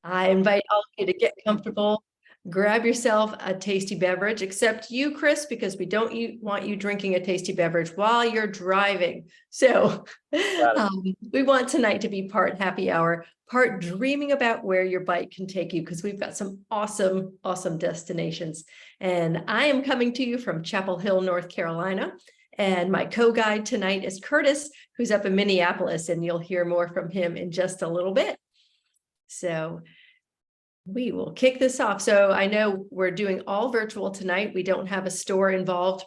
I invite all of you to get comfortable, grab yourself a tasty beverage, except you, Chris, because we don't want you drinking a tasty beverage while you're driving. So we want tonight to be part happy hour, part dreaming about where your bike can take you, because we've got some awesome, awesome destinations. And I am coming to you from Chapel Hill, North Carolina. And my co-guide tonight is Curtis, who's up in Minneapolis, and you'll hear more from him in just a little bit. So we will kick this off. So I know we're doing all virtual tonight. We don't have a store involved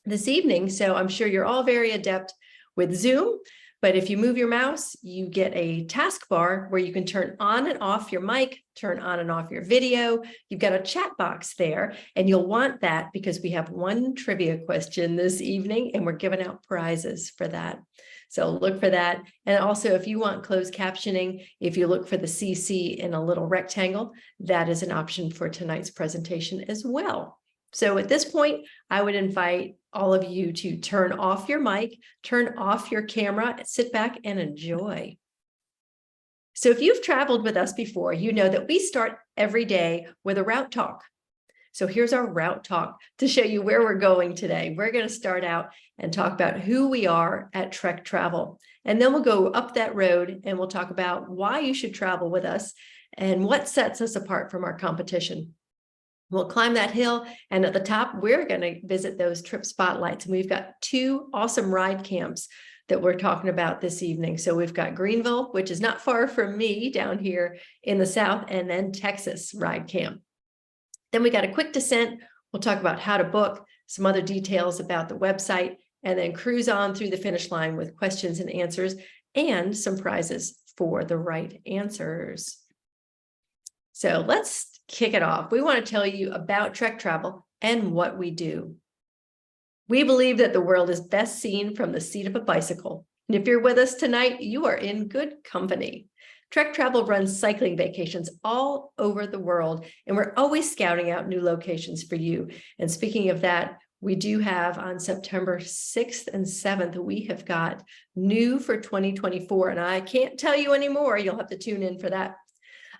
this evening, so I'm sure you're all very adept with Zoom. But if you move your mouse, you get a taskbar where you can turn on and off your mic, turn on and off your video. You've got a chat box there, and you'll want that because we have one trivia question this evening, and we're giving out prizes for that. So look for that. And also, if you want closed captioning, if you look for the CC in a little rectangle, that is an option for tonight's presentation as well. So at this point, I would invite all of you to turn off your mic, turn off your camera, sit back and enjoy. So if you've traveled with us before, you know that we start every day with a route talk. So here's our route talk to show you where we're going today. We're going to start out and talk about who we are at Trek Travel. And then we'll go up that road and we'll talk about why you should travel with us and what sets us apart from our competition. We'll climb that hill, and at the top, we're going to visit those trip spotlights. And we've got two awesome ride camps that we're talking about this evening. So we've got Greenville, which is not far from me down here in the South, and then Texas Ride Camp. Then we got a quick descent. We'll talk about how to book, some other details about the website, and then cruise on through the finish line with questions and answers and some prizes for the right answers. So let's kick it off. We want to tell you about Trek Travel and what we do. We believe that the world is best seen from the seat of a bicycle. And if you're with us tonight, you are in good company. Trek Travel runs cycling vacations all over the world, and we're always scouting out new locations for you. And speaking of that, we do have on September 6th and 7th, we have got new for 2024. And I can't tell you anymore. You'll have to tune in for that.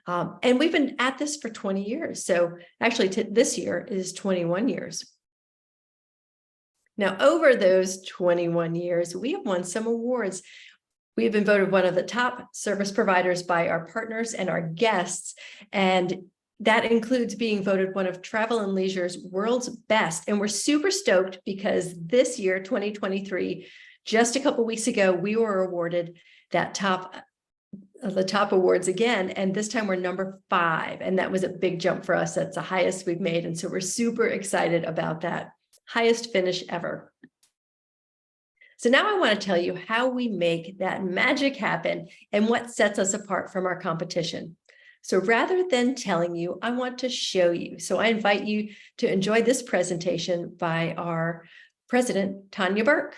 And we've been at this for 20 years. So actually this year is 21 years. Now, over those 21 years, we have won some awards. We have been voted one of the top service providers by our partners and our guests. And that includes being voted one of Travel and Leisure's world's best. And we're super stoked because this year, 2023, just a couple of weeks ago, we were awarded that the top awards again, and this time we're number 5, and that was a big jump for us. That's the highest we've made, and so we're super excited about that. Highest finish ever. So now I want to tell you how we make that magic happen and what sets us apart from our competition. So rather than telling you, I want to show you. So I invite you to enjoy this presentation by our president, Tanya Burke.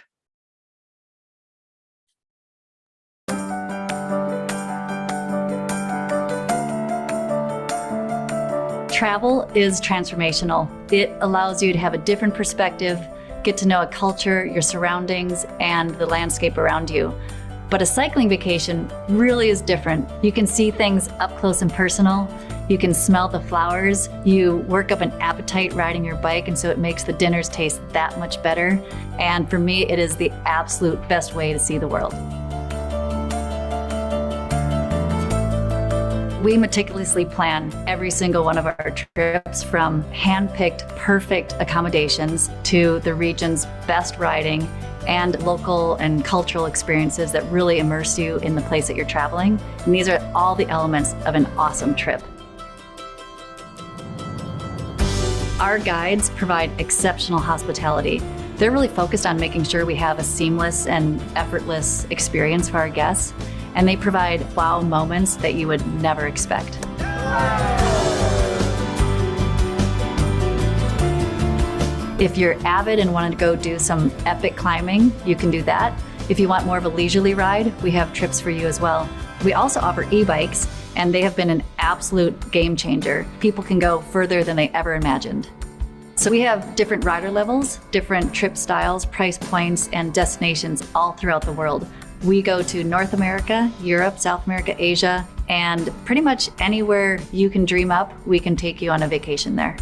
Travel is transformational. It allows you to have a different perspective, get to know a culture, your surroundings, and the landscape around you. But a cycling vacation really is different. You can see things up close and personal. You can smell the flowers. You work up an appetite riding your bike, and so it makes the dinners taste that much better. And for me, it is the absolute best way to see the world. We meticulously plan every single one of our trips, from hand-picked perfect accommodations to the region's best riding and local and cultural experiences that really immerse you in the place that you're traveling. And these are all the elements of an awesome trip. Our guides provide exceptional hospitality. They're really focused on making sure we have a seamless and effortless experience for our guests. And they provide wow moments that you would never expect. If you're avid and want to go do some epic climbing, you can do that. If you want more of a leisurely ride, we have trips for you as well. We also offer e-bikes, and they have been an absolute game changer. People can go further than they ever imagined. So we have different rider levels, different trip styles, price points, and destinations all throughout the world. We go to North America, Europe, South America, Asia, and pretty much anywhere you can dream up, we can take you on a vacation there.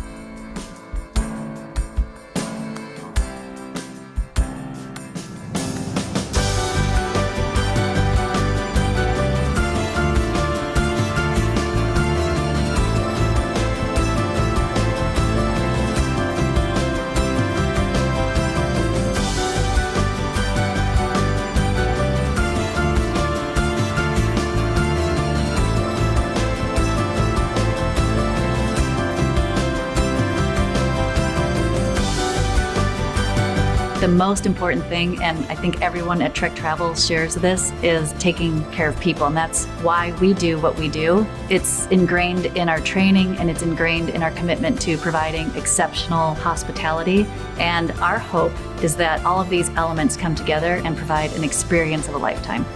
The most important thing, and I think everyone at Trek Travel shares this, is taking care of people. And that's why we do what we do. It's ingrained in our training and it's ingrained in our commitment to providing exceptional hospitality. And our hope is that all of these elements come together and provide an experience of a lifetime.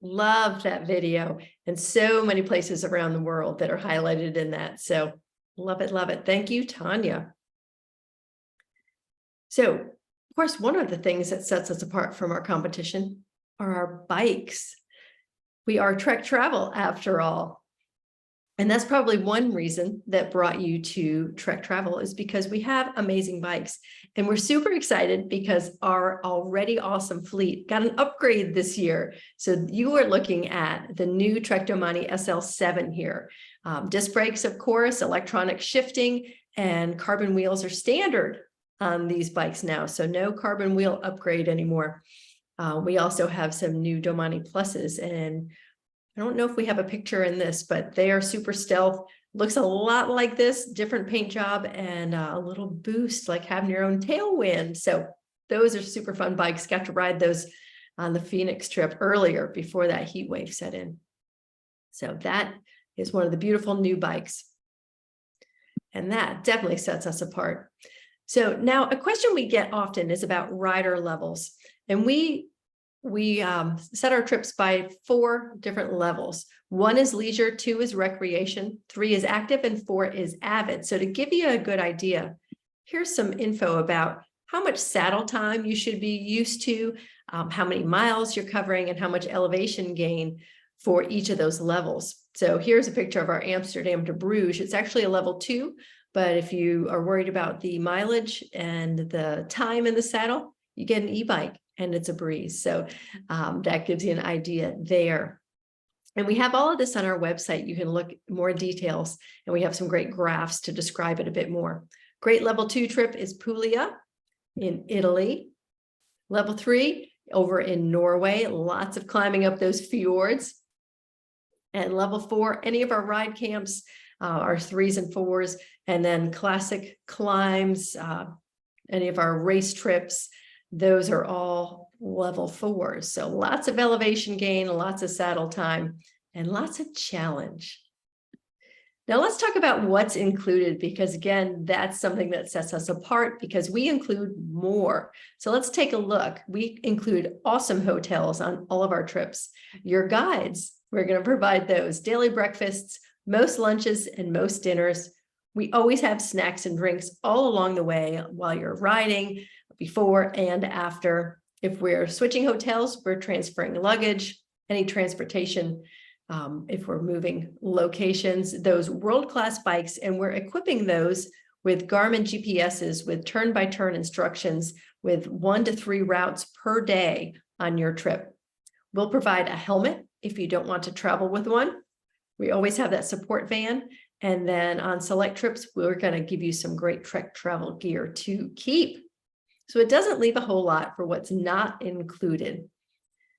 Love that video, and so many places around the world that are highlighted in that. So love it, love it. Thank you, Tanya. So, of course, one of the things that sets us apart from our competition are our bikes. We are Trek Travel after all. And that's probably one reason that brought you to Trek Travel, is because we have amazing bikes. And we're super excited because our already awesome fleet got an upgrade this year. So you are looking at the new Trek Domani SL7 here. Disc brakes, of course, electronic shifting, and carbon wheels are standard on these bikes now. So no carbon wheel upgrade anymore. We also have some new Domani Pluses, and I don't know if we have a picture in this, but they are super stealth. Looks a lot like this, different paint job and a little boost, like having your own tailwind. So those are super fun bikes. Got to ride those on the Phoenix trip earlier before that heat wave set in. So that is one of the beautiful new bikes. And that definitely sets us apart. So now a question we get often is about rider levels. And we set our trips by 4 different levels. 1 is leisure, 2 is recreation, 3 is active, and 4 is avid. So to give you a good idea, here's some info about how much saddle time you should be used to, how many miles you're covering, and how much elevation gain for each of those levels. So here's a picture of our Amsterdam to Bruges. It's actually a level 2, but if you are worried about the mileage and the time in the saddle, you get an e-bike. And it's a breeze. So that gives you an idea there. And we have all of this on our website. You can look more details, and we have some great graphs to describe it a bit more. Great level 2 trip is Puglia in Italy. Level 3 over in Norway, lots of climbing up those fjords. And level 4, any of our ride camps are 3s and 4s, and then classic climbs, any of our race trips, those are all level 4s. So lots of elevation gain, lots of saddle time, and lots of challenge. Now let's talk about what's included, because again, that's something that sets us apart, because we include more. So let's take a look. We include awesome hotels on all of our trips. Your guides, we're going to provide those daily breakfasts, most lunches, and most dinners. We always have snacks and drinks all along the way while you're riding, before and after. If we're switching hotels, we're transferring luggage, any transportation, if we're moving locations, those world-class bikes, and we're equipping those with Garmin GPSs with turn-by-turn instructions with 1 to 3 routes per day on your trip. We'll provide a helmet if you don't want to travel with one. We always have that support van. And then on select trips, we're going to give you some great Trek Travel gear to keep. So it doesn't leave a whole lot for what's not included.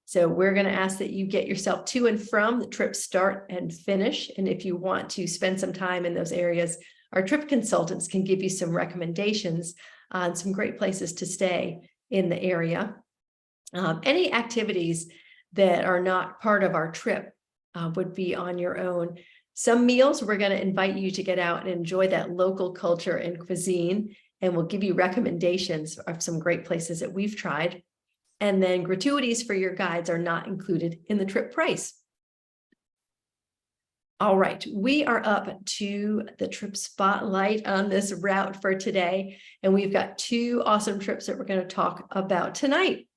So we're going to ask that you get yourself to and from the trip start and finish. And if you want to spend some time in those areas, our trip consultants can give you some recommendations on some great places to stay in the area. Any activities that are not part of our trip would be on your own. Some meals, we're going to invite you to get out and enjoy that local culture and cuisine, and we'll give you recommendations of some great places that we've tried. And then gratuities for your guides are not included in the trip price. All right, we are up to the trip spotlight on this route for today, and we've got two awesome trips that we're going to talk about tonight.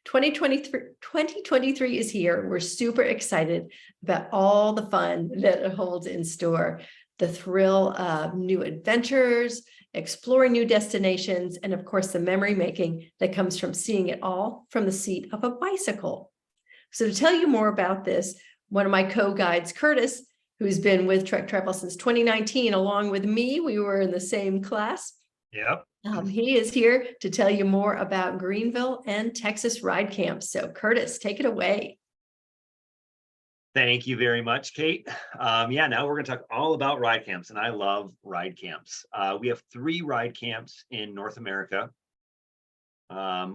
2023 is here. We're super excited about all the fun that it holds in store. The thrill of new adventures, exploring new destinations, and of course, the memory making that comes from seeing it all from the seat of a bicycle. So to tell you more about this, one of my co-guides, Curtis, who's been with Trek Travel since 2019, along with me, we were in the same class. Yep. He is here to tell you more about Greenville and Texas Ride Camp. So Curtis, take it away. Thank you very much, Kate. Now we're going to talk all about ride camps, and I love ride camps. We have 3 ride camps in North America.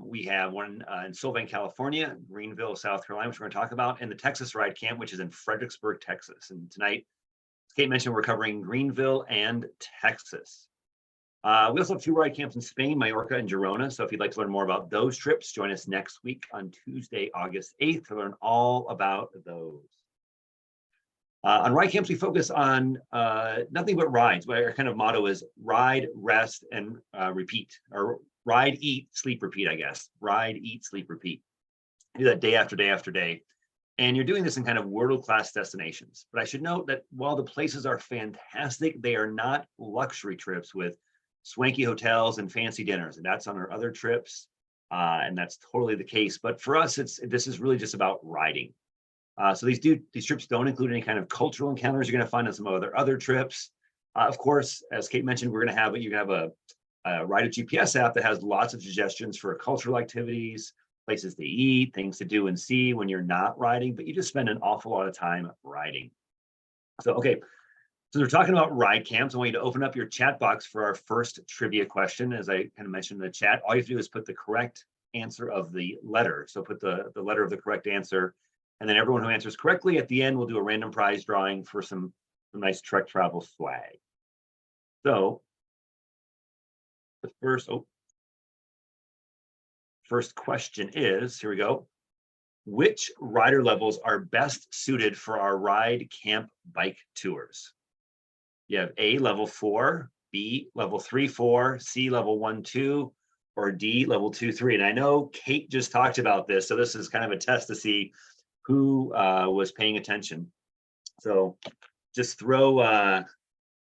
We have one in Sylvan, California, Greenville, South Carolina, which we're going to talk about, and the Texas Ride Camp, which is in Fredricksburg, Texas. And tonight, as Kate mentioned, we're covering Greenville and Texas. We also have 2 ride camps in Spain, Mallorca, and Girona. So if you'd like to learn more about those trips, join us next week on Tuesday, August 8th to learn all about those. On ride camps, we focus on nothing but rides. Our kind of motto is ride, rest, and repeat, or ride, eat, sleep, repeat, I guess. Ride, eat, sleep, repeat. Do that day after day after day. And you're doing this in kind of world-class destinations. But I should note that while the places are fantastic, they are not luxury trips with swanky hotels and fancy dinners. And that's on our other trips. And that's totally the case. But for us, this is really just about riding. So these trips don't include any kind of cultural encounters you're going to find on some other trips. Of course, as Kate mentioned, you have a Ride a GPS app that has lots of suggestions for cultural activities, places to eat, things to do and see when you're not riding, but you just spend an awful lot of time riding. So, okay, so we're talking about ride camps. I want you to open up your chat box for our first trivia question. As I kind of mentioned in the chat, all you have to do is put the correct answer of the letter. So put the letter of the correct answer. And then everyone who answers correctly at the end, we'll do a random prize drawing for some nice Trek Travel swag. So the first question is, here we go. Which rider levels are best suited for our ride camp bike tours? You have A, level 4, B, level 3, 4, C, level 1, 2, or D, level 2, 3. And I know Kate just talked about this, so this is kind of a test to see who was paying attention. So just throw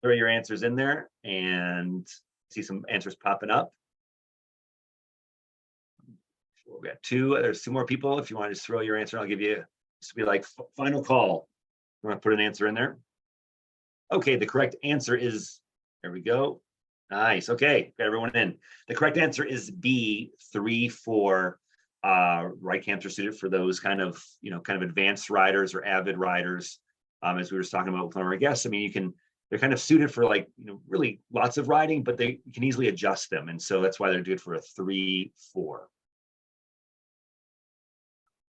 your answers in there and see some answers popping up. We got 2. There's 2 more people. If you want to just throw your answer, I'll give you, this will be like final call. You want to put an answer in there? Okay, the correct answer is, there we go. Nice. Okay, got everyone in. The correct answer is B, 3, 4. Ride camps are suited for those kind of advanced riders or avid riders. As we were talking about with one of our guests, I mean, they're kind of suited for really lots of riding, but you can easily adjust them. And so that's why they're good for a 3, 4.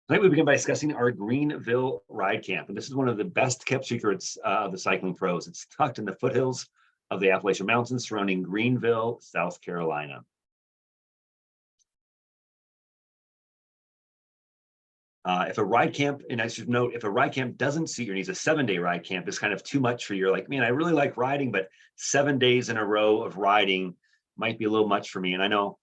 Tonight we begin by discussing our Greenville Ride Camp. And this is one of the best kept secrets of the cycling pros. It's tucked in the foothills of the Appalachian Mountains surrounding Greenville, South Carolina. If a ride camp, and I should note, if a ride camp doesn't suit your needs, a 7-day ride camp is kind of too much for you. You're like, man, I really like riding, but 7 days in a row of riding might be a little much for me. And I know,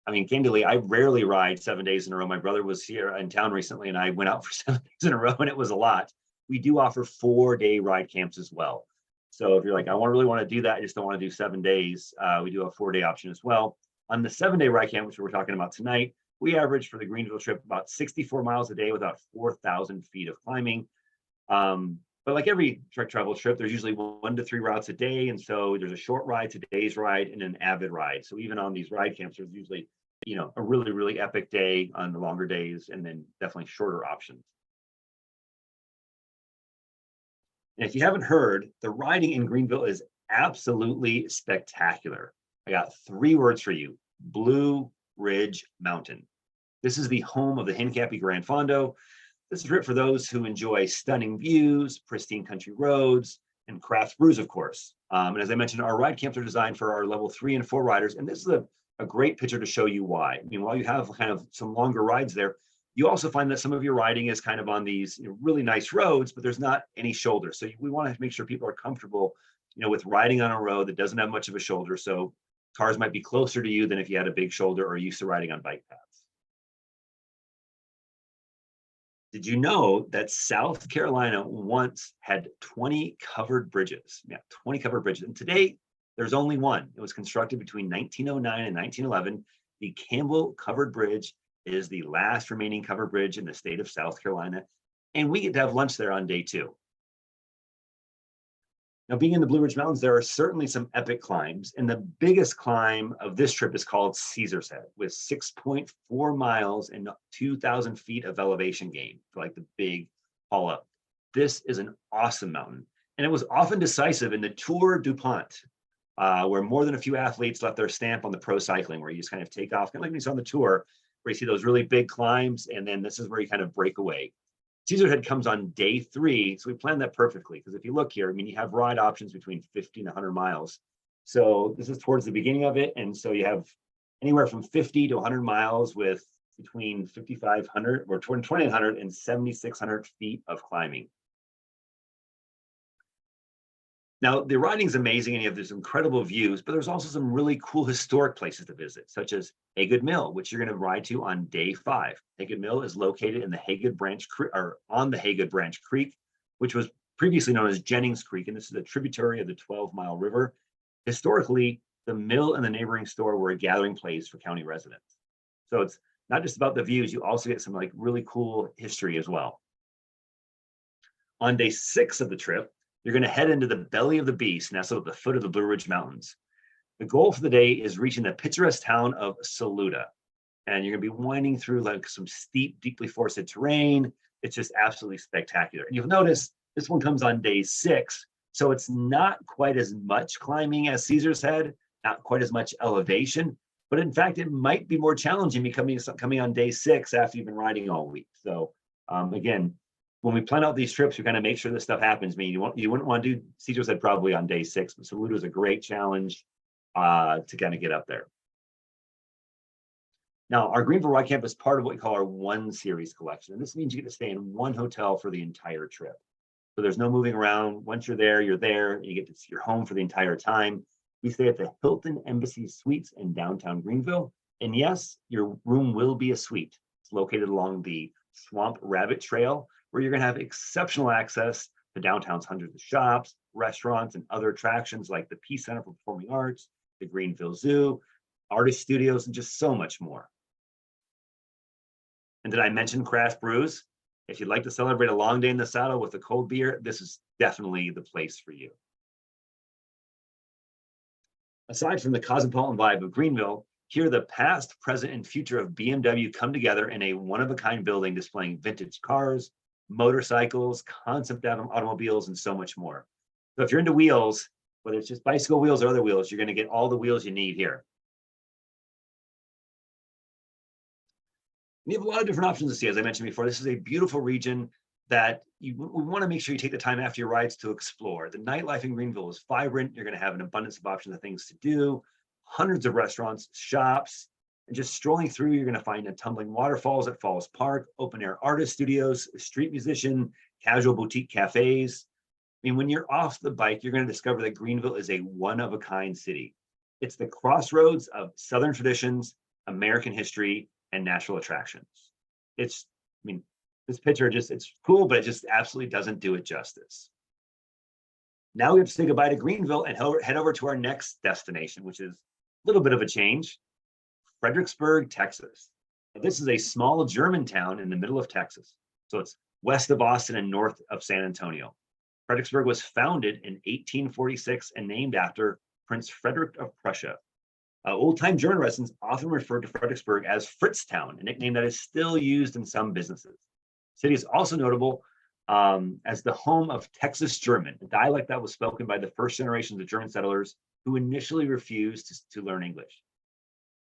candidly, I rarely ride 7 days in a row. My brother was here in town recently and I went out for 7 days in a row and it was a lot. We do offer 4-day ride camps as well. So if you're like, I really want to do that, I just don't want to do 7 days, we do a 4-day option as well. On the 7-day ride camp, which we're talking about tonight, we average for the Greenville trip about 64 miles a day with about 4,000 feet of climbing. But like every Trek Travel trip, there's usually 1 to 3 routes a day. And so there's a short ride, today's ride, and an avid ride. So even on these ride camps, there's usually, a really, really epic day on the longer days, and then definitely shorter options. And if you haven't heard, the riding in Greenville is absolutely spectacular. I got 3 words for you: Blue Ridge Mountain. This is the home of the Hincapie Grand Fondo. This is a trip for those who enjoy stunning views, pristine country roads, and craft brews, of course. And as I mentioned, our ride camps are designed for our level 3 and 4 riders. And this is a great picture to show you why. I mean, while you have kind of some longer rides there, you also find that some of your riding is kind of on these really nice roads, but there's not any shoulder. So we want to make sure people are comfortable, with riding on a road that doesn't have much of a shoulder. So cars might be closer to you than if you had a big shoulder or used to riding on bike paths. Did you know that South Carolina once had 20 covered bridges? Yeah, 20 covered bridges. And today, there's only one. It was constructed between 1909 and 1911. The Campbell Covered Bridge is the last remaining covered bridge in the state of South Carolina. And we get to have lunch there on day 2. Now, being in the Blue Ridge Mountains, there are certainly some epic climbs. And the biggest climb of this trip is called Caesar's Head, with 6.4 miles and 2,000 feet of elevation gain for like the big haul up. This is an awesome mountain. And it was often decisive in the Tour DuPont, where more than a few athletes left their stamp on the pro cycling, where you just kind of take off, kind of like when you saw on the Tour, where you see those really big climbs. And then this is where you kind of break away. Caesar's Head comes on day 3, so we planned that perfectly, because if you look here, I mean, you have ride options between 50 and 100 miles. So this is towards the beginning of it, and so you have anywhere from 50 to 100 miles with between 5,500 or 2,800 and 7,600 feet of climbing. Now, the riding is amazing, and you have these incredible views, but there's also some really cool historic places to visit, such as Haygood Mill, which you're going to ride to on day 5. Haygood Mill is located in the Haygood Branch or on the Haygood Branch Creek, which was previously known as Jennings Creek, and this is a tributary of the 12-Mile River. Historically, the mill and the neighboring store were a gathering place for county residents. So it's not just about the views; you also get some like really cool history as well. On day 6 of the trip, you're going to head into the belly of the beast, nestled at the foot of the Blue Ridge Mountains. The goal for the day is reaching the picturesque town of Saluda. And you're going to be winding through like some steep, deeply forested terrain. It's just absolutely spectacular. And you'll notice this one comes on day 6. So it's not quite as much climbing as Caesar's Head, not quite as much elevation, but in fact, it might be more challenging coming on day 6 after you've been riding all week. So again, when we plan out these trips, we kind of make sure this stuff happens. I mean, you wouldn't want to do Caesar's Head probably on day 6, but Saluda is a great challenge to kind of get up there. Now, our Greenville Ride Camp is part of what we call our 1 series collection. And this means you get to stay in one hotel for the entire trip. So there's no moving around. Once you're there, and you get to see your home for the entire time. We stay at the Hilton Embassy Suites in downtown Greenville. And yes, your room will be a suite. It's located along the Swamp Rabbit Trail, where you're going to have exceptional access to downtown's hundreds of shops, restaurants, and other attractions like the Peace Center for Performing Arts, the Greenville Zoo, artist studios, and just so much more. And did I mention craft brews? If you'd like to celebrate a long day in the saddle with a cold beer, this is definitely the place for you. Aside from the cosmopolitan vibe of Greenville, here the past, present, and future of BMW come together in a one-of-a-kind building displaying vintage cars, motorcycles, concept automobiles, and so much more. So if you're into wheels, whether it's just bicycle wheels or other wheels, you're going to get all the wheels you need here. And you have a lot of different options to see. As I mentioned before, this is a beautiful region that we want to make sure you take the time after your rides to explore. The nightlife in Greenville is vibrant. You're going to have an abundance of options of things to do, hundreds of restaurants, shops, and just strolling through, you're going to find tumbling waterfalls at Falls Park, open air artist studios, street musician, casual boutique cafes. I mean, when you're off the bike, you're going to discover that Greenville is a one-of-a-kind city. It's the crossroads of Southern traditions, American history, and natural attractions. This picture it's cool, but it just absolutely doesn't do it justice. Now we have to say goodbye to Greenville and head over to our next destination, which is a little bit of a change. Fredricksburg, Texas. This is a small German town in the middle of Texas. So it's west of Austin and north of San Antonio. Fredericksburg was founded in 1846 and named after Prince Frederick of Prussia. Old-time German residents often referred to Fredericksburg as Fritztown, a nickname that is still used in some businesses. The city is also notable as the home of Texas German, a dialect that was spoken by the first generations of German settlers who initially refused to learn English.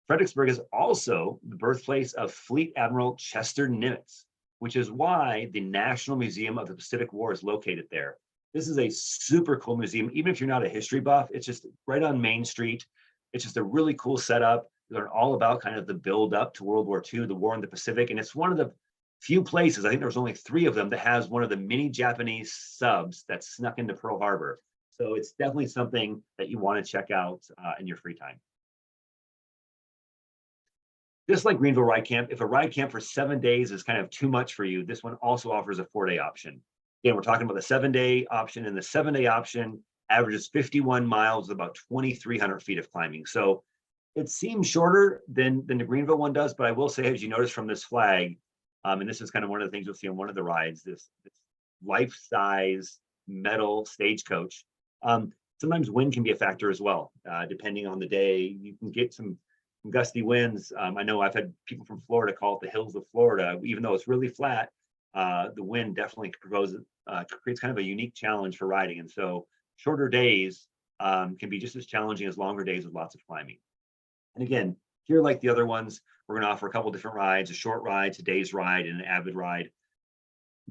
Fredericksburg is also the birthplace of Fleet Admiral Chester Nimitz, which is why the National Museum of the Pacific War is located there. This is a super cool museum. Even if you're not a history buff, it's just right on Main Street. It's just a really cool setup. You learn all about kind of the build up to World War II, the war in the Pacific. And it's one of the few places, I think there's only 3 of them, that has one of the mini Japanese subs that snuck into Pearl Harbor. So it's definitely something that you want to check out in your free time. Just like Greenville Ride Camp, if a ride camp for 7 days is kind of too much for you, this one also offers a 4-day option. Again, we're talking about the 7-day option, and the 7-day option averages 51 miles with about 2,300 feet of climbing. So it seems shorter than the Greenville one does, but I will say, as you notice from this flag, and this is kind of one of the things you'll see on one of the rides, this life-size metal stagecoach. Sometimes wind can be a factor as well, depending on the day. You can get some gusty winds. I know I've had people from Florida call it the hills of Florida. Even though it's really flat, the wind definitely creates kind of a unique challenge for riding. And so shorter days can be just as challenging as longer days with lots of climbing. And again, here, like the other ones, we're going to offer a couple different rides: a short ride, today's ride, and an avid ride.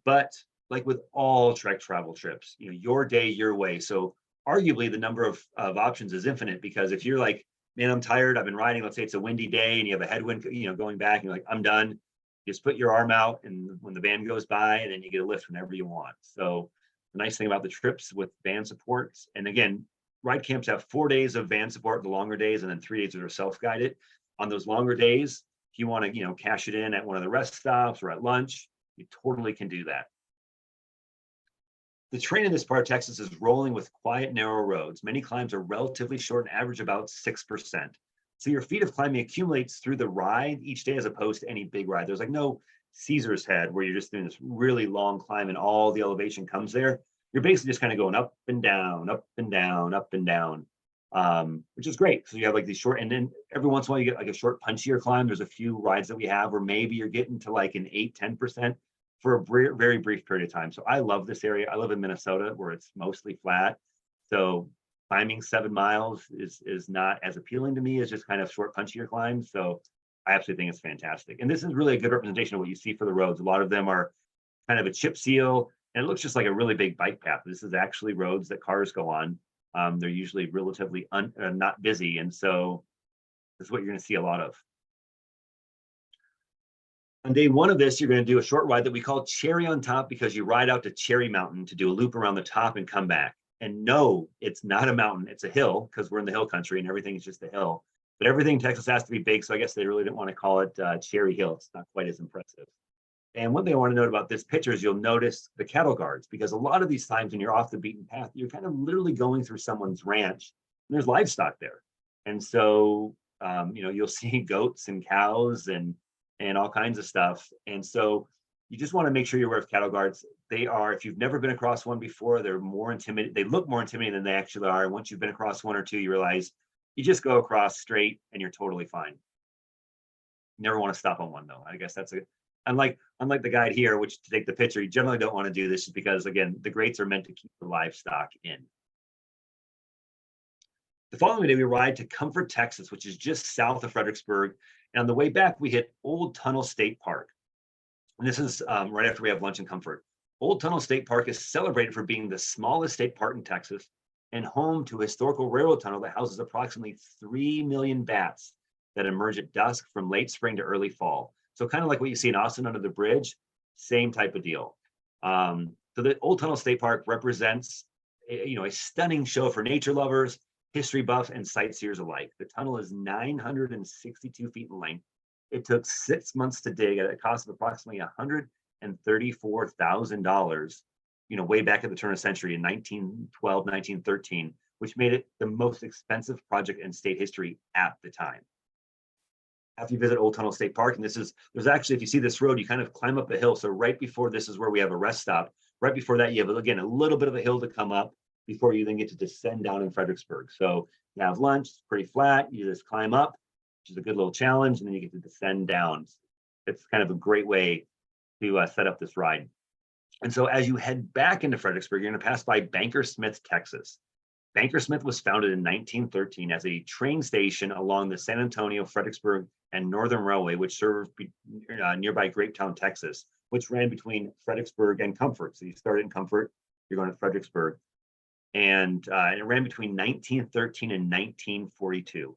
But like with all Trek travel trips, your day, your way. So arguably the number of options is infinite, because if you're like, man, I'm tired, I've been riding, let's say it's a windy day and you have a headwind, going back, and you're like, I'm done. You just put your arm out, and when the van goes by, and then you get a lift whenever you want. So the nice thing about the trips with van supports, and again, ride camps have 4 days of van support, the longer days, and then 3 days that are self-guided. On those longer days, if you want to, cash it in at one of the rest stops or at lunch, you totally can do that. The terrain in this part of Texas is rolling with quiet, narrow roads. Many climbs are relatively short and average about 6%. So your feet of climbing accumulates through the ride each day, as opposed to any big ride. There's like no Caesar's Head where you're just doing this really long climb and all the elevation comes there. You're basically just kind of going up and down, up and down, up and down, which is great. So you have like these short, and then every once in a while you get like a short, punchier climb. There's a few rides that we have where maybe you're getting to like an 8-10% for a very brief period of time. So I love this area. I live in Minnesota where it's mostly flat. So climbing 7 miles is not as appealing to me as just kind of short, punchier climbs. So I absolutely think it's fantastic. And this is really a good representation of what you see for the roads. A lot of them are kind of a chip seal, and it looks just like a really big bike path. This is actually roads that cars go on. They're usually relatively not busy. And so this is what you're going to see a lot of. On day 1 of this, you're going to do a short ride that we call Cherry on Top, because you ride out to Cherry Mountain to do a loop around the top and come back. And no, it's not a mountain, it's a hill, because we're in the hill country and everything is just a hill. But everything in Texas has to be big, so I guess they really didn't want to call it Cherry Hill. It's not quite as impressive. And one thing I want to note about this picture is you'll notice the cattle guards, because a lot of these times when you're off the beaten path, you're kind of literally going through someone's ranch, and there's livestock there. And so, you'll see goats and cows and all kinds of stuff. And so you just want to make sure you're aware of cattle guards. They are, if you've never been across one before, they're more intimidating. They look more intimidating than they actually are. And once you've been across 1 or 2, you realize you just go across straight and you're totally fine. You never want to stop on one, though. I guess that's unlike the guide here, which to take the picture, you generally don't want to do this, just because, again, the grates are meant to keep the livestock in. The following day, we ride to Comfort, Texas, which is just south of Fredricksburg. And on the way back, we hit Old Tunnel State Park. And this is right after we have lunch in Comfort. Old Tunnel State Park is celebrated for being the smallest state park in Texas and home to a historical railroad tunnel that houses approximately 3 million bats that emerge at dusk from late spring to early fall. So kind of like what you see in Austin under the bridge, same type of deal. So the Old Tunnel State Park represents a stunning show for nature lovers, history buffs, and sightseers alike. The tunnel is 962 feet in length. It took 6 months to dig at a cost of approximately $134,000, way back at the turn of the century in 1912, 1913, which made it the most expensive project in state history at the time. After you visit Old Tunnel State Park, and there's actually, if you see this road, you kind of climb up a hill. So right before this is where we have a rest stop. Right before that, you have, again, a little bit of a hill to come up before you then get to descend down in Fredericksburg. So you have lunch, it's pretty flat, you just climb up, which is a good little challenge, and then you get to descend down. It's kind of a great way to set up this ride. And so as you head back into Fredericksburg, you're going to pass by Bankersmith, Texas. Bankersmith was founded in 1913 as a train station along the San Antonio, Fredericksburg, and Northern Railway, which served nearby Grapetown, Texas, which ran between Fredericksburg and Comfort. So you started in Comfort, You're going to Fredricksburg. And it ran between 1913 and 1942.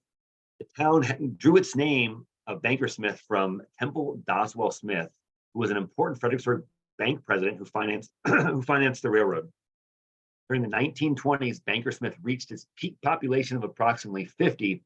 The town drew its name of Bankersmith from Temple Doswell Smith, who was an important Fredericksburg bank president who financed who financed the railroad. During the 1920s, Bankersmith reached its peak population of approximately 50,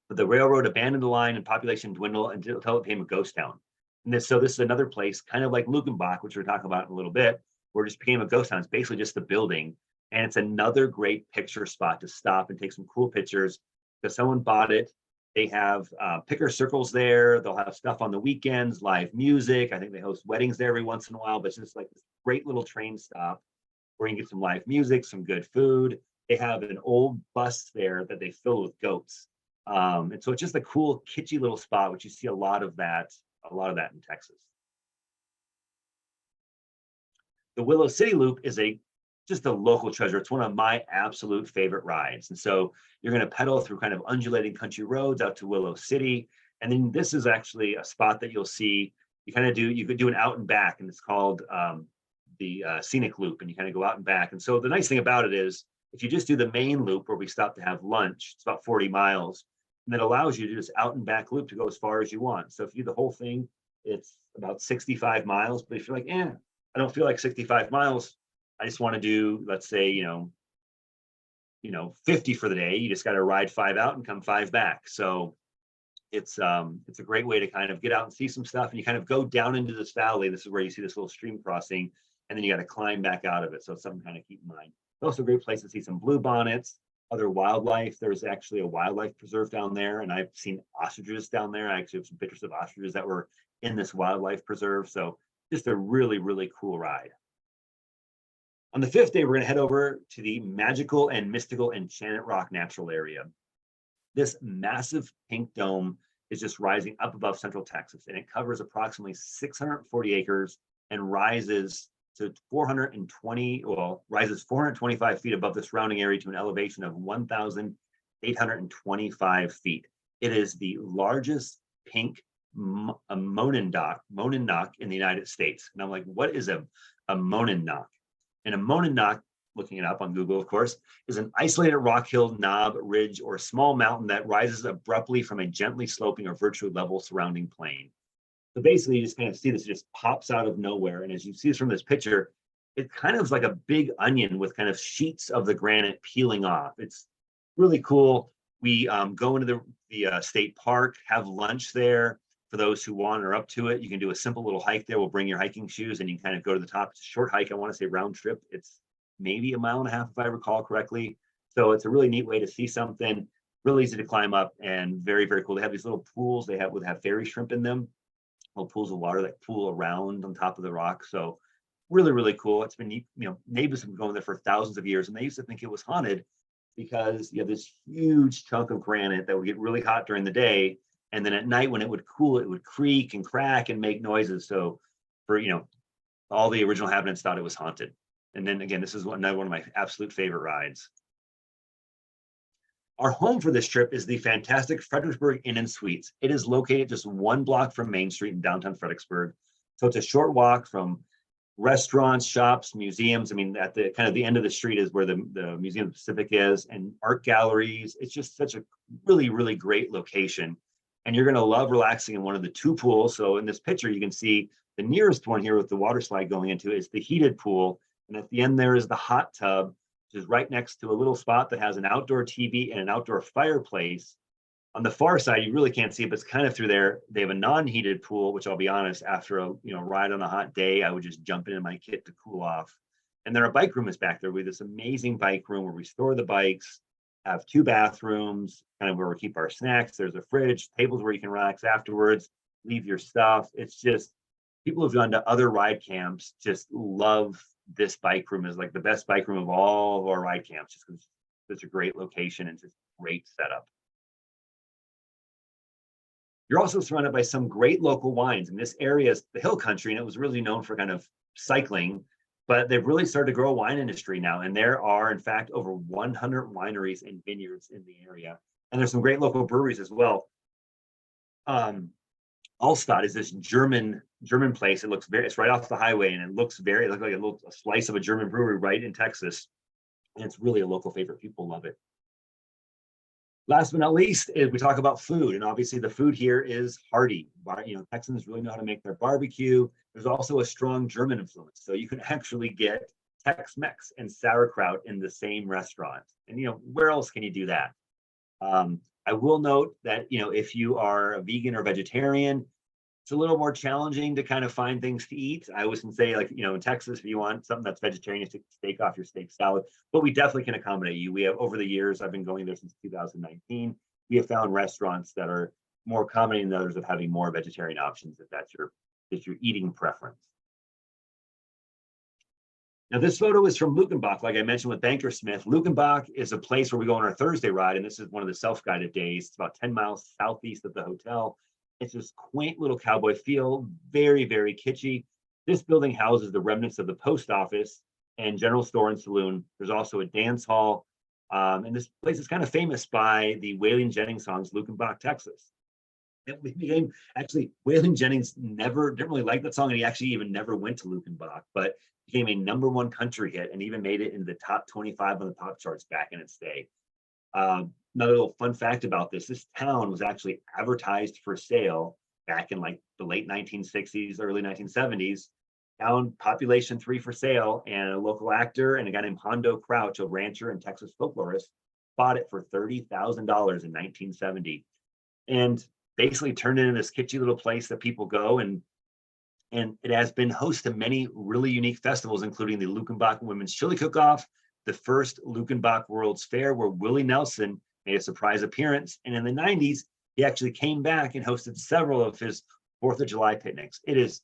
but the railroad abandoned the line and population dwindled until it became a ghost town. And this is another place, kind of like Lukenbach, which we're talking about in a little bit, where it just became a ghost town. It's basically just the building. And it's another great picture spot to stop and take some cool pictures because someone bought it. They have picker circles there. They'll have stuff on the weekends, live music. I think they host weddings there every once in a while, but it's just like this great little train stop where you can get some live music, some good food. They have an old bus there that they fill with goats. And so it's just a cool, kitschy little spot, which you see a lot of that in Texas. The Willow City Loop is just a local treasure. It's one of my absolute favorite rides. And so you're going to pedal through kind of undulating country roads out to Willow City. And then this is actually a spot that you'll see, you could do an out and back, and it's called the Scenic Loop, and you kind of go out and back. And so the nice thing about it is, if you just do the main loop where we stop to have lunch, it's about 40 miles, and that allows you to do this out and back loop to go as far as you want. So if you do the whole thing, it's about 65 miles. But if you're like, I don't feel like 65 miles, I just want to do, let's say, 50 for the day. You just got to ride 5 out and come 5 back. So it's a great way to kind of get out and see some stuff. And you kind of go down into this valley. This is where you see this little stream crossing, and then you got to climb back out of it. So it's something to kind of keep in mind. It's also a great place to see some bluebonnets, other wildlife. There's actually a wildlife preserve down there, and I've seen ostriches down there. I actually have some pictures of ostriches that were in this wildlife preserve. So just a really, really cool ride. On the 5th day, we're going to head over to the magical and mystical Enchanted Rock Natural Area. This massive pink dome is just rising up above central Texas, and it covers approximately 640 acres and rises 425 feet above the surrounding area to an elevation of 1,825 feet. It is the largest pink monadnock in the United States. And I'm like, what is a monadnock? And a monadnock, looking it up on Google, of course, is an isolated rock hill, knob, ridge, or small mountain that rises abruptly from a gently sloping or virtually level surrounding plain. So basically, you just kind of see this, it just pops out of nowhere. And as you see this from this picture, it kind of is like a big onion with kind of sheets of the granite peeling off. It's really cool. We go into the state park, have lunch there. For those who want or up to it, you can do a simple little hike there. We'll bring your hiking shoes and you can kind of go to the top. It's a short hike. I want to say round trip. It's maybe 1.5 miles, if I recall correctly. So it's a really neat way to see something, really easy to climb up and very, very cool. They have these little pools. They would have fairy shrimp in them, little pools of water that pool around on top of the rock. So really, really cool. It's been, neighbors have been going there for thousands of years, and they used to think it was haunted because you have this huge chunk of granite that would get really hot during the day. And then at night when it would cool, it would creak and crack and make noises. So for, all the original inhabitants thought it was haunted. And then again, this is another one of my absolute favorite rides. Our home for this trip is the fantastic Fredricksburg Inn and Suites. It is located just 1 block from Main Street in downtown Fredericksburg. So it's a short walk from restaurants, shops, museums. I mean, at the kind of the end of the street is where the Museum of the Pacific is, and art galleries. It's just such a really, really great location. And you're going to love relaxing in one of the 2 pools. So in this picture, you can see the nearest one here with the water slide going into is the heated pool. And at the end there is the hot tub, which is right next to a little spot that has an outdoor TV and an outdoor fireplace. On the far side, you really can't see it, but it's kind of through there. They have a non-heated pool, which I'll be honest, after a ride on a hot day, I would just jump into my kit to cool off. And then our bike room is back there with this amazing bike room where we store the bikes, have 2 bathrooms, kind of where we keep our snacks. There's a fridge, tables where you can relax afterwards, leave your stuff. It's just, people who've gone to other ride camps just love this bike room. Is like the best bike room of all of our ride camps, just because it's such a great location and just great setup. You're also surrounded by some great local wines. And this area is the hill country, and it was really known for kind of cycling, but they've really started to grow a wine industry now. And there are, in fact, over 100 wineries and vineyards in the area. And there's some great local breweries as well. Allstadt is this German place. It looks it's right off the highway, and it looks like a slice of a German brewery right in Texas. And it's really a local favorite. People love it. Last but not least, is we talk about food, and obviously the food here is hearty. Texans really know how to make their barbecue. There's also a strong German influence, so you can actually get Tex-Mex and sauerkraut in the same restaurant. And where else can you do that? I will note that if you are a vegan or vegetarian, it's a little more challenging to kind of find things to eat. I always can say, in Texas, if you want something that's vegetarian, you take steak off your steak salad, but we definitely can accommodate you. We have, over the years, I've been going there since 2019. We have found restaurants that are more accommodating than others of having more vegetarian options if that's your eating preference. Now, this photo is from Lukenbach, like I mentioned with Bankersmith. Lukenbach is a place where we go on our Thursday ride, and this is one of the self-guided days. It's about 10 miles southeast of the hotel. It's this quaint little cowboy feel, very, very kitschy. This building houses the remnants of the post office and general store and saloon. There's also a dance hall. And this place is kind of famous by the Waylon Jennings songs, Lukenbach, Texas. It became, actually, Waylon Jennings didn't really like that song, and he actually even never went to Lukenbach, but became a #1 country hit and even made it into the top 25 on the pop charts back in its day. Another little fun fact about this town was actually advertised for sale back in the late 1960s, early 1970s. Town population 3 for sale, and a local actor and a guy named Hondo Crouch, a rancher and Texas folklorist, bought it for $30,000 in 1970, and basically turned it into this kitschy little place that people go, and it has been host to many really unique festivals, including the Lukenbach Women's Chili Cook-Off, the first Lukenbach World's Fair, where Willie Nelson made a surprise appearance. And in the 90s, he actually came back and hosted several of his 4th of July picnics. It is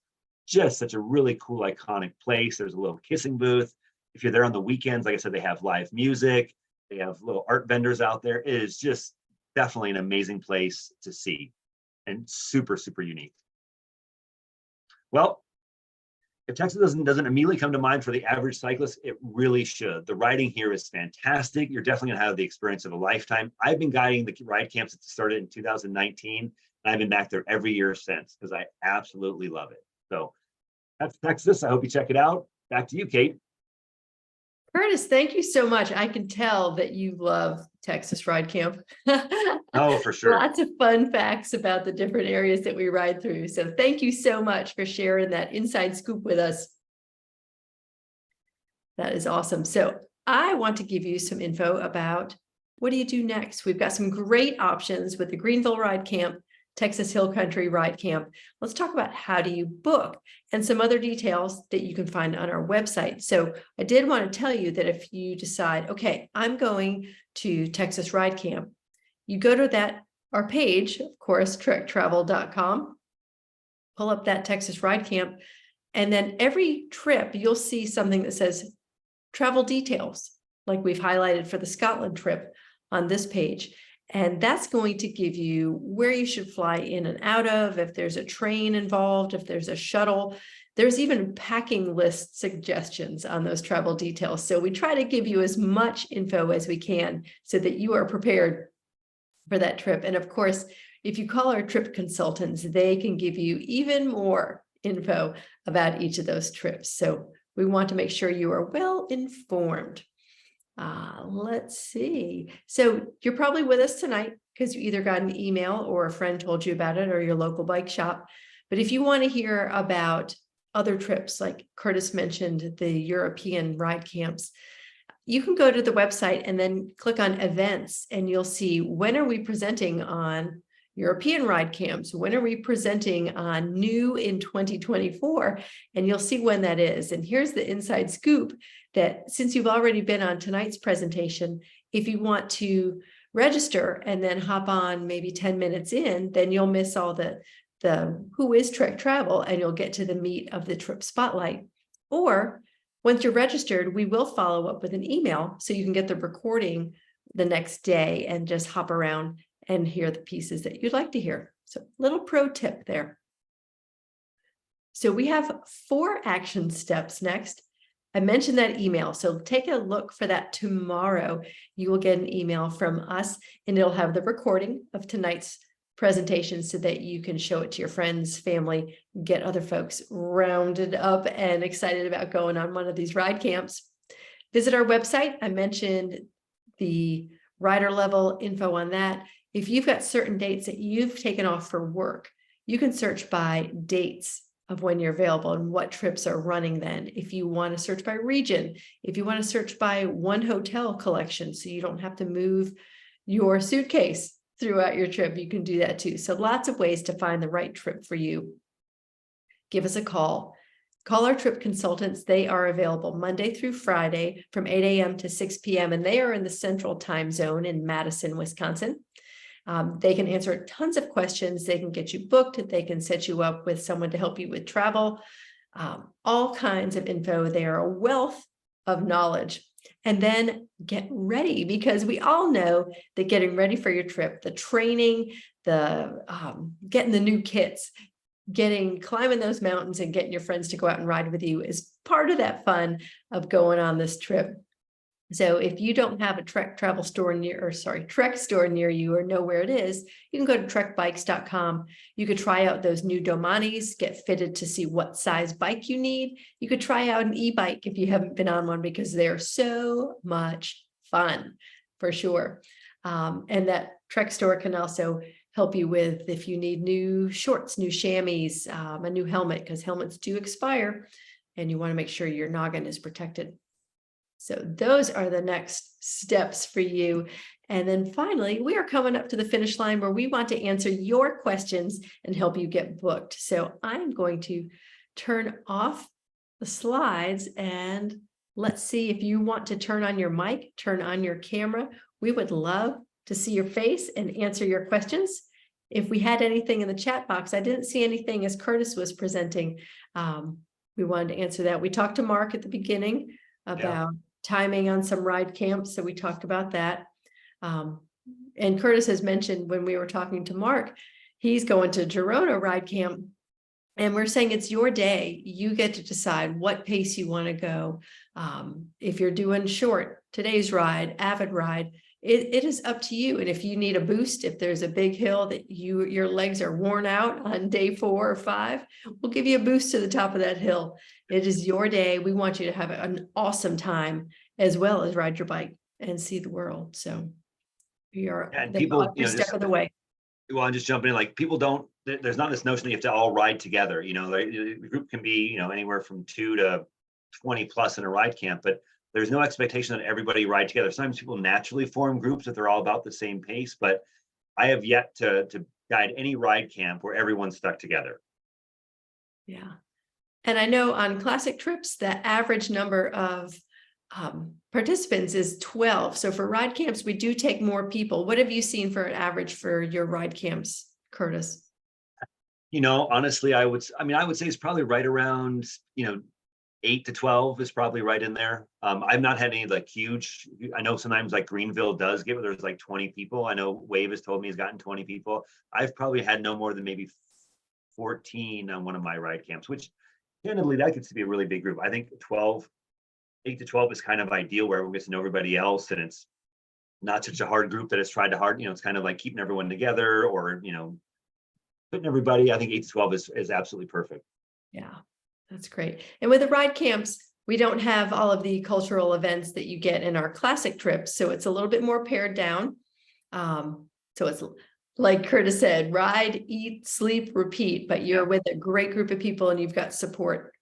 just such a really cool, iconic place. There's a little kissing booth. If you're there on the weekends, like I said, they have live music. They have little art vendors out there. It is just definitely an amazing place to see, and super, super unique. Well, if Texas doesn't immediately come to mind for the average cyclist, it really should. The riding here is fantastic. You're definitely going to have the experience of a lifetime. I've been guiding the ride camps that started in 2019, and I've been back there every year since because I absolutely love it. So that's Texas. I hope you check it out. Back to you, Kate. Curtis, thank you so much. I can tell that you love Texas Ride Camp. Oh, for sure. Lots of fun facts about the different areas that we ride through. So thank you so much for sharing that inside scoop with us. That is awesome. So I want to give you some info about what do you do next. We've got some great options with the Greenville Ride Camp, Texas Hill Country Ride Camp. Let's talk about how do you book and some other details that you can find on our website. So I did want to tell you that if you decide, okay, I'm going to Texas Ride Camp, you go to our page, of course, trektravel.com, pull up that Texas Ride Camp, and then every trip you'll see something that says travel details, like we've highlighted for the Scotland trip on this page. And that's going to give you where you should fly in and out of, if there's a train involved, if there's a shuttle. There's even packing list suggestions on those travel details. So we try to give you as much info as we can so that you are prepared for that trip. And of course, if you call our trip consultants, they can give you even more info about each of those trips. So we want to make sure you are well informed. Let's see. So you're probably with us tonight because you either got an email or a friend told you about it or your local bike shop. But if you want to hear about other trips, like Curtis mentioned, the European ride camps, you can go to the website and then click on events, and you'll see when are we presenting on European ride camps, when are we presenting on new in 2024, and you'll see when that is. And here's the inside scoop that since you've already been on tonight's presentation, if you want to register and then hop on maybe 10 minutes in, then you'll miss all the who is Trek Travel, and you'll get to the meat of the trip spotlight. Or once you're registered, we will follow up with an email so you can get the recording the next day and just hop around and hear the pieces that you'd like to hear. So little pro tip there. So we have 4 action steps next. I mentioned that email, so take a look for that tomorrow. You will get an email from us, and it'll have the recording of tonight's presentation so that you can show it to your friends, family, get other folks rounded up and excited about going on one of these ride camps. Visit our website. I mentioned the rider level info on that. If you've got certain dates that you've taken off for work, you can search by dates of when you're available and what trips are running then. If you want to search by region, if you want to search by one hotel collection, so you don't have to move your suitcase throughout your trip, you can do that too. So lots of ways to find the right trip for you. Give us a call. Call our trip consultants. They are available Monday through Friday from 8 a.m. to 6 p.m. And they are in the central time zone in Madison, Wisconsin. They can answer tons of questions. They can get you booked. They can set you up with someone to help you with travel, all kinds of info. They are a wealth of knowledge. And then get ready, because we all know that getting ready for your trip, the training, the getting the new kits, climbing those mountains and getting your friends to go out and ride with you is part of that fun of going on this trip. So if you don't have a Trek store near you or know where it is, you can go to trekbikes.com. You could try out those new Domanis, get fitted to see what size bike you need. You could try out an e-bike if you haven't been on one, because they're so much fun for sure. And that Trek store can also help you with if you need new shorts, new chamois, a new helmet, because helmets do expire and you want to make sure your noggin is protected. So those are the next steps for you. And then finally, we are coming up to the finish line where we want to answer your questions and help you get booked. So I'm going to turn off the slides and let's see if you want to turn on your mic, turn on your camera. We would love to see your face and answer your questions. If we had anything in the chat box, I didn't see anything as Curtis was presenting. We wanted to answer that. We talked to Mark at the beginning about timing on some ride camps. So we talked about that. And Curtis has mentioned when we were talking to Mark, he's going to Girona Ride Camp. And we're saying it's your day. You get to decide what pace you want to go. If you're doing short, today's ride, avid ride, it is up to you. And if you need a boost, if there's a big hill that your legs are worn out on day 4 or 5, we'll give you a boost to the top of that hill. It is your day. We want you to have an awesome time as well as ride your bike and see the world. So we are people, step of the way. Well, I'm just jumping in, like people don't, there's not this notion that you have to all ride together. The group can be, anywhere from 2 to 20 plus in a ride camp, but there's no expectation that everybody ride together. Sometimes people naturally form groups that they're all about the same pace, but I have yet to guide any ride camp where everyone's stuck together. Yeah. And I know on classic trips, the average number of participants is 12. So for ride camps, we do take more people. What have you seen for an average for your ride camps, Curtis? Honestly, I would say it's probably right around, 8 to 12 is probably right in there. I've not had any like huge, I know sometimes like Greenville does get where there's like 20 people. I know Wave has told me he's gotten 20 people. I've probably had no more than maybe 14 on one of my ride camps, which candidly, that gets to be a really big group. I think 8 to 12 is kind of ideal where everyone gets to know everybody else. And it's not such a hard group that it's tried to hard, it's kind of like keeping everyone together or, putting everybody, I think 8 to 12 is absolutely perfect. Yeah. That's great. And with the ride camps, we don't have all of the cultural events that you get in our classic trips. So it's a little bit more pared down. So it's like Curtis said, ride, eat, sleep, repeat, but you're with a great group of people and you've got support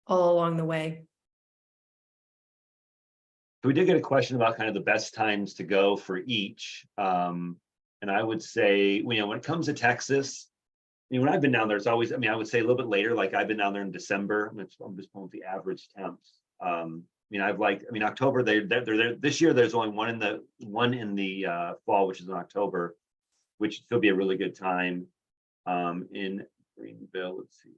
all along the way. So we did get a question about kind of the best times to go for each. And I would say, when it comes to Texas, when I've been down there, it's always, I would say a little bit later, like I've been down there in December. I'm just pulling the average temps. October, they're there. This year, there's only one in the fall, which is in October, which will be a really good time in Greenville. Let's see.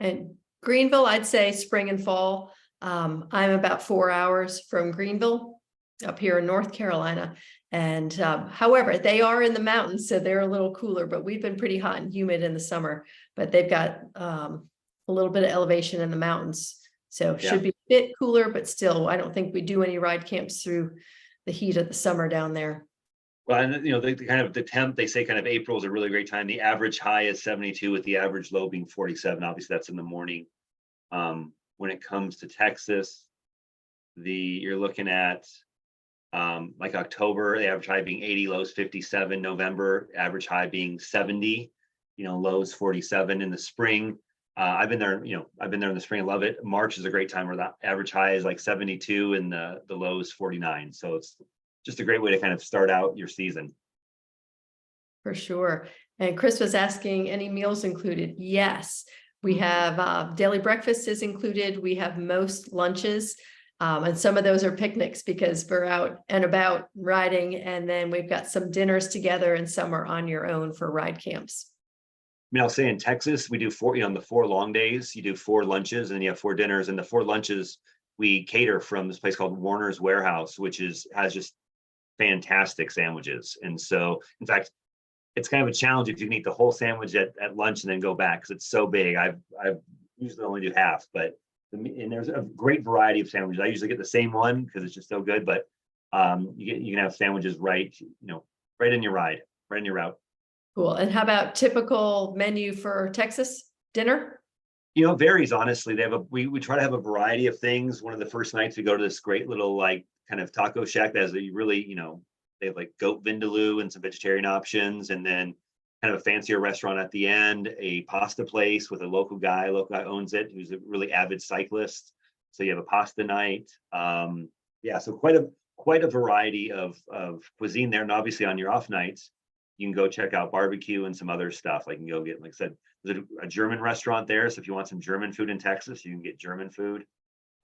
And Greenville, I'd say spring and fall. I'm about 4 hours from Greenville up here in North Carolina. And however, they are in the mountains, so they're a little cooler, but we've been pretty hot and humid in the summer, but they've got a little bit of elevation in the mountains. So should be a bit cooler, but still, I don't think we do any ride camps through the heat of the summer down there. Well, and the kind of the temp, they say kind of April is a really great time. The average high is 72 with the average low being 47. Obviously, that's in the morning. When it comes to Texas, you're looking at like October, the average high being 80, lows 57. November, average high being 70, lows 47. In the spring, I've been there in the spring. I love it. March is a great time where the average high is like 72 and the low is 49. So it's just a great way to kind of start out your season. For sure. And Chris was asking, any meals included? Yes, we have daily breakfast is included. We have most lunches. And some of those are picnics because we're out and about riding. And then we've got some dinners together and some are on your own for ride camps. I mean, I'll say in Texas, we do on the 4 long days, you do 4 lunches and you have 4 dinners. And the 4 lunches we cater from this place called Warner's Warehouse, which has just fantastic sandwiches. And so, in fact, it's kind of a challenge if you can eat the whole sandwich at lunch and then go back because it's so big. I've usually only do half, but and there's a great variety of sandwiches. I usually get the same one because it's just so good, but you can have sandwiches right in your ride, right in your route. Cool. And how about typical menu for Texas dinner? It varies, honestly. We try to have a variety of things. One of the first nights we go to this great little like kind of taco shack that has a really, they have like goat vindaloo and some vegetarian options, and then kind of a fancier restaurant at the end, a pasta place with a local guy owns it, who's a really avid cyclist. So you have a pasta night. So quite a variety of cuisine there. And obviously on your off nights, you can go check out barbecue and some other stuff. Like you can go get, like I said, there's a German restaurant there. So if you want some German food in Texas, you can get German food.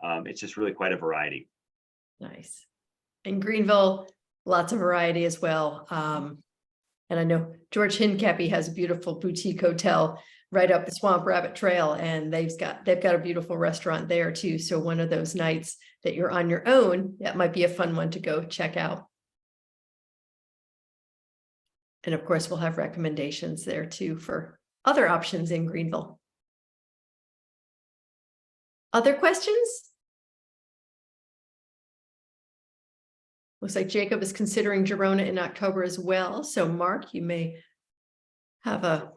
It's just really quite a variety. Nice. In Greenville, lots of variety as well. And I know George Hincapie has a beautiful boutique hotel right up the Swamp Rabbit Trail, and they've got a beautiful restaurant there too. So one of those nights that you're on your own, that might be a fun one to go check out. And of course, we'll have recommendations there too for other options in Greenville. Other questions? Looks like Jacob is considering Girona in October as well. So Mark, you may have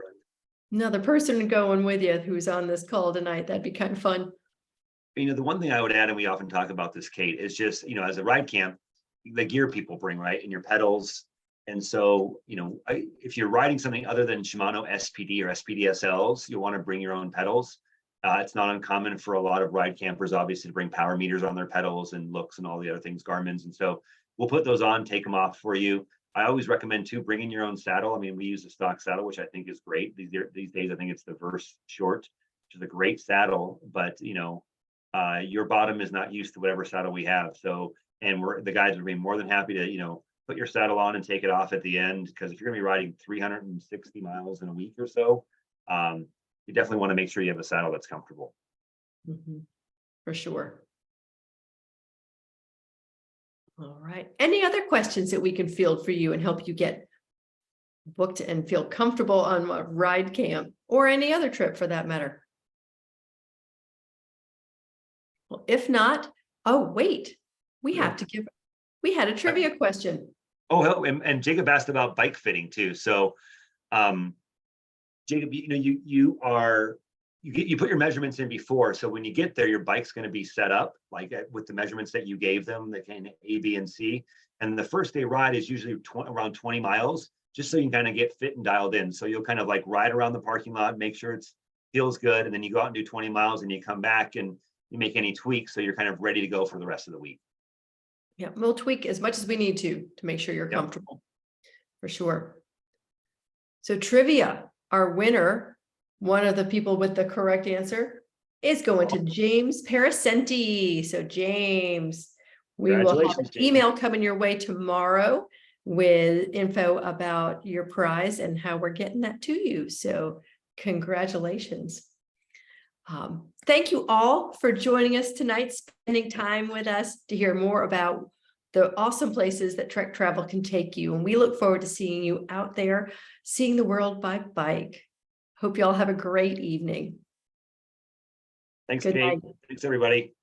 another person going with you who's on this call tonight. That'd be kind of fun. The one thing I would add, and we often talk about this, Kate, is just, as a ride camp, the gear people bring, right? And your pedals. And so, if you're riding something other than Shimano SPD or SPDSLs, you'll want to bring your own pedals. It's not uncommon for a lot of ride campers, obviously, to bring power meters on their pedals and looks and all the other things, Garmin's. And so we'll put those on, take them off for you. I always recommend too, bringing your own saddle. I mean, we use a stock saddle, which I think is great. These days, I think it's the Verse Short, which is a great saddle, but your bottom is not used to whatever saddle we have. So, and the guys would be more than happy to, put your saddle on and take it off at the end. Because if you're gonna be riding 360 miles in a week or so, you definitely want to make sure you have a saddle that's comfortable. For sure. All right. Any other questions that we can field for you and help you get booked and feel comfortable on a ride camp or any other trip for that matter? Well, if not, wait, we had a trivia question. Oh, and Jacob asked about bike fitting too. So, Jacob, you put your measurements in before. So when you get there, your bike's going to be set up like with the measurements that you gave them, that can A, B, and C. And the first day ride is usually around 20 miles, just so you can kind of get fit and dialed in. So you'll kind of like ride around the parking lot, make sure it feels good. And then you go out and do 20 miles and you come back and you make any tweaks. So you're kind of ready to go for the rest of the week. Yeah, we'll tweak as much as we need to make sure you're comfortable. For sure. So trivia, our winner, one of the people with the correct answer, is going to James Paracenti. So James, we will have an email coming your way tomorrow with info about your prize and how we're getting that to you. So congratulations. Thank you all for joining us tonight, spending time with us to hear more about the awesome places that Trek Travel can take you. And we look forward to seeing you out there, seeing the world by bike. Hope you all have a great evening. Thanks, Kate. Thanks, everybody.